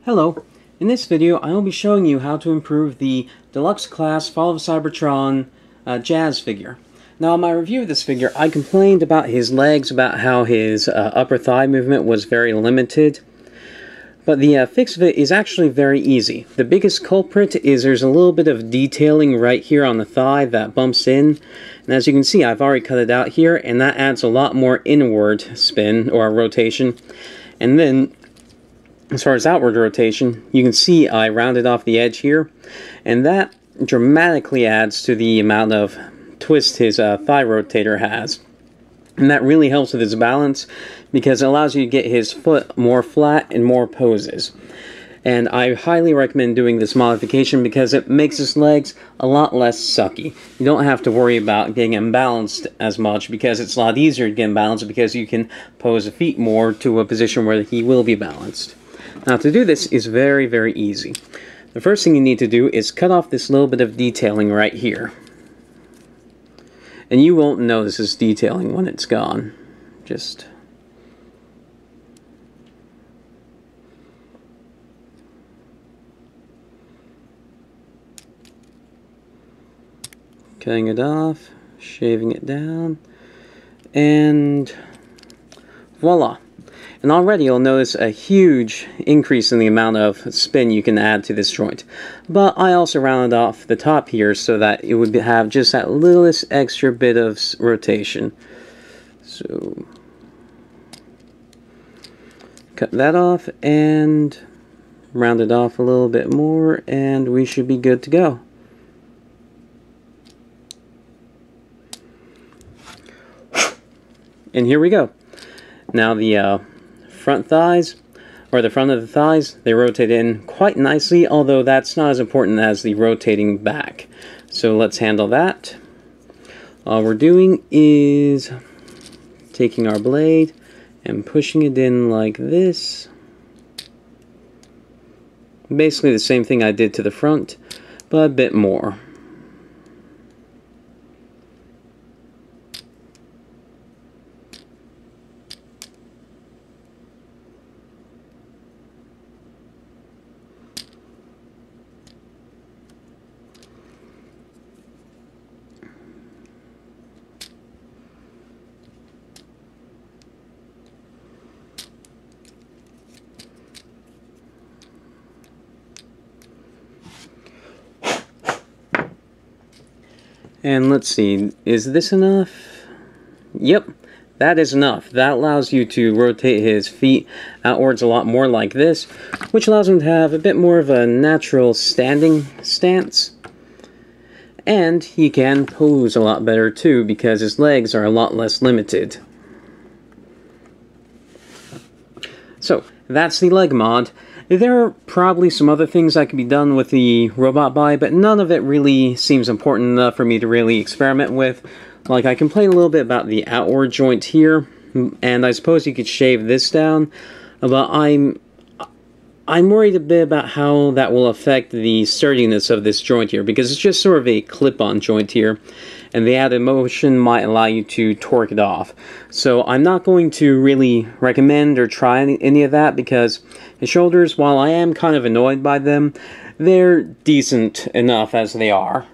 Hello, in this video I will be showing you how to improve the Deluxe class Fall of Cybertron Jazz figure. Now in my review of this figure I complained about his legs, about how his upper thigh movement was very limited. But the fix of it is actually very easy. The biggest culprit is there's a little bit of detailing right here on the thigh that bumps in. And as you can see, I've already cut it out here, and that adds a lot more inward spin, or rotation. And then, as far as outward rotation, you can see I rounded off the edge here. And that dramatically adds to the amount of twist his thigh rotator has. And that really helps with his balance, because it allows you to get his foot more flat in more poses. And I highly recommend doing this modification because it makes his legs a lot less sucky. You don't have to worry about getting him balanced as much, because it's a lot easier to get him balanced because you can pose the feet more to a position where he will be balanced. Now to do this is very, very easy. The first thing you need to do is cut off this little bit of detailing right here. And you won't notice this detailing when it's gone. Just cutting it off, shaving it down, and voila. And already you'll notice a huge increase in the amount of spin you can add to this joint. But I also rounded off the top here so that it would have just that littlest extra bit of rotation. So cut that off and round it off a little bit more, and we should be good to go. And here we go. Now the front thighs, or the front of the thighs, they rotate in quite nicely, although that's not as important as the rotating back. So let's handle that. All we're doing is taking our blade and pushing it in like this. Basically the same thing I did to the front, but a bit more. And let's see, is this enough? Yep, that is enough. That allows you to rotate his feet outwards a lot more like this, which allows him to have a bit more of a natural standing stance. And he can pose a lot better too, because his legs are a lot less limited. So, that's the leg mod. There are probably some other things that could be done with the robot body, but none of it really seems important enough for me to really experiment with. Like, I complain a little bit about the outward joint here, and I suppose you could shave this down, but I'm worried a bit about how that will affect the sturdiness of this joint here, because it's just sort of a clip-on joint here, and the added motion might allow you to torque it off. So I'm not going to really recommend or try any of that, because his shoulders, while I am kind of annoyed by them, they're decent enough as they are.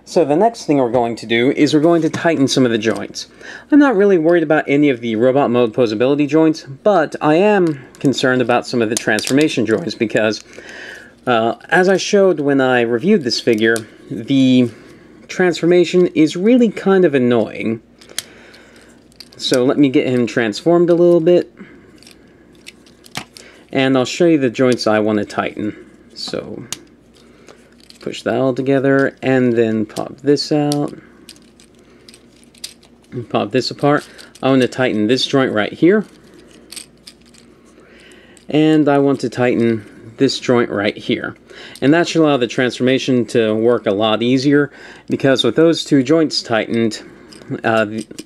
So the next thing we're going to do is we're going to tighten some of the joints. I'm not really worried about any of the robot mode posability joints, but I am concerned about some of the transformation joints, because as I showed when I reviewed this figure, the transformation is really kind of annoying. So let me get him transformed a little bit, and I'll show you the joints I want to tighten. So push that all together, and then pop this out, and pop this apart. I want to tighten this joint right here, and I want to tighten this joint right here. And that should allow the transformation to work a lot easier, because with those two joints tightened,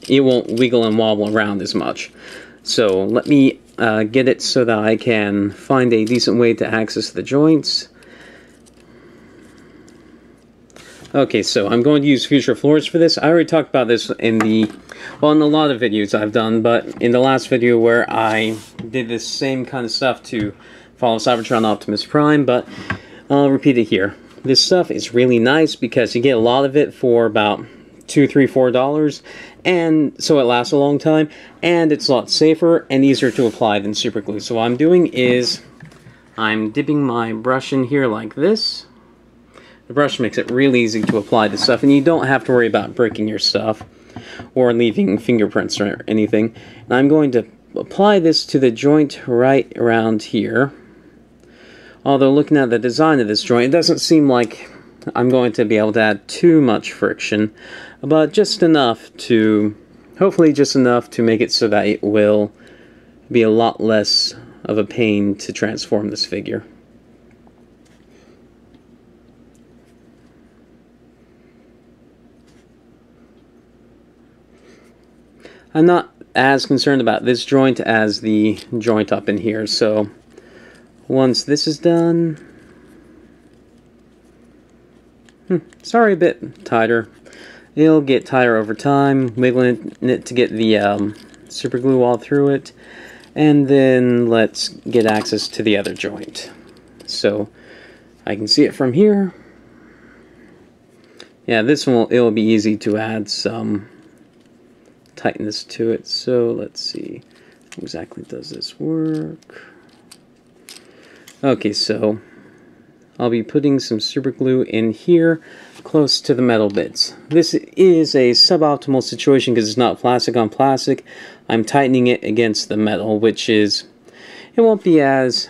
it won't wiggle and wobble around as much. So let me get it so that I can find a decent way to access the joints. Okay, so I'm going to use future floors for this. I already talked about this in a lot of videos I've done, but in the last video where I did this same kind of stuff to follow Cybertron Optimus Prime, but I'll repeat it here. This stuff is really nice because you get a lot of it for about $2, $3, $4, and so it lasts a long time, and it's a lot safer and easier to apply than super glue. So what I'm doing is I'm dipping my brush in here like this. The brush makes it really easy to apply this stuff, and you don't have to worry about breaking your stuff or leaving fingerprints or anything. And I'm going to apply this to the joint right around here. Although looking at the design of this joint, it doesn't seem like I'm going to be able to add too much friction, but just enough to, hopefully just enough to make it so that it will be a lot less of a pain to transform this figure. I'm not as concerned about this joint as the joint up in here, so once this is done, sorry, a bit tighter. It'll get tighter over time, wiggling it to get the super glue all through it, and then let's get access to the other joint. So I can see it from here. Yeah, this one it'll be easy to add some tightness to it. So let's see, how exactly does this work? Okay, so I'll be putting some super glue in here close to the metal bits. This is a suboptimal situation because it's not plastic on plastic. I'm tightening it against the metal, which is, it won't be as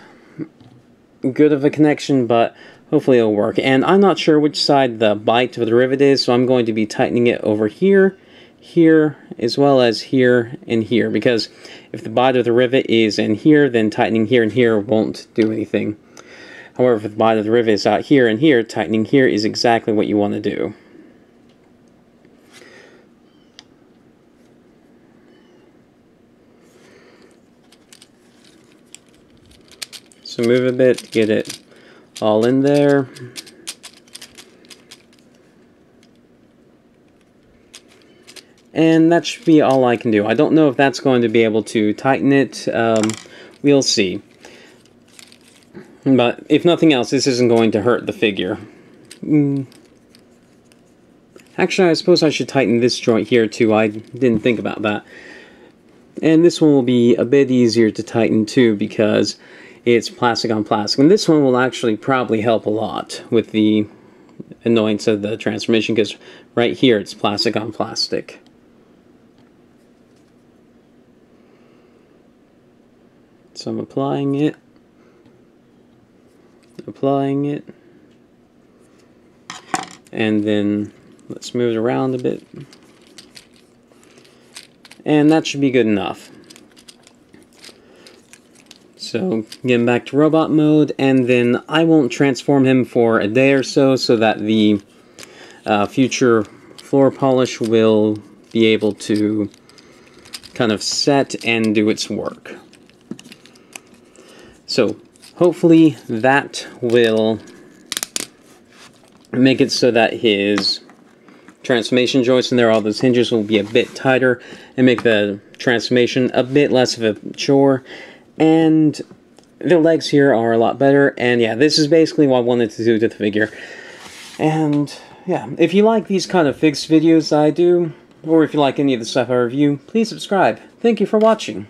good of a connection, but hopefully it'll work. And I'm not sure which side the bite of the rivet is, so I'm going to be tightening it over here, here, as well as here and here, because if the bite of the rivet is in here, then tightening here and here won't do anything. However, if the bite of the rivet is out here and here, tightening here is exactly what you want to do. So move a bit, get it all in there. And that should be all I can do. I don't know if that's going to be able to tighten it. We'll see. But if nothing else, this isn't going to hurt the figure. Actually, I suppose I should tighten this joint here too. I didn't think about that. And this one will be a bit easier to tighten too because it's plastic on plastic. And this one will actually probably help a lot with the annoyance of the transformation because right here it's plastic on plastic. So I'm applying it, and then let's move it around a bit, and that should be good enough. So getting back to robot mode, and then I won't transform him for a day or so that the future floor polish will be able to kind of set and do its work. So hopefully that will make it so that his transformation joints and all those hinges will be a bit tighter and make the transformation a bit less of a chore. And the legs here are a lot better. And yeah, this is basically what I wanted to do to the figure. And yeah, if you like these kind of fix videos I do, or if you like any of the stuff I review, please subscribe. Thank you for watching.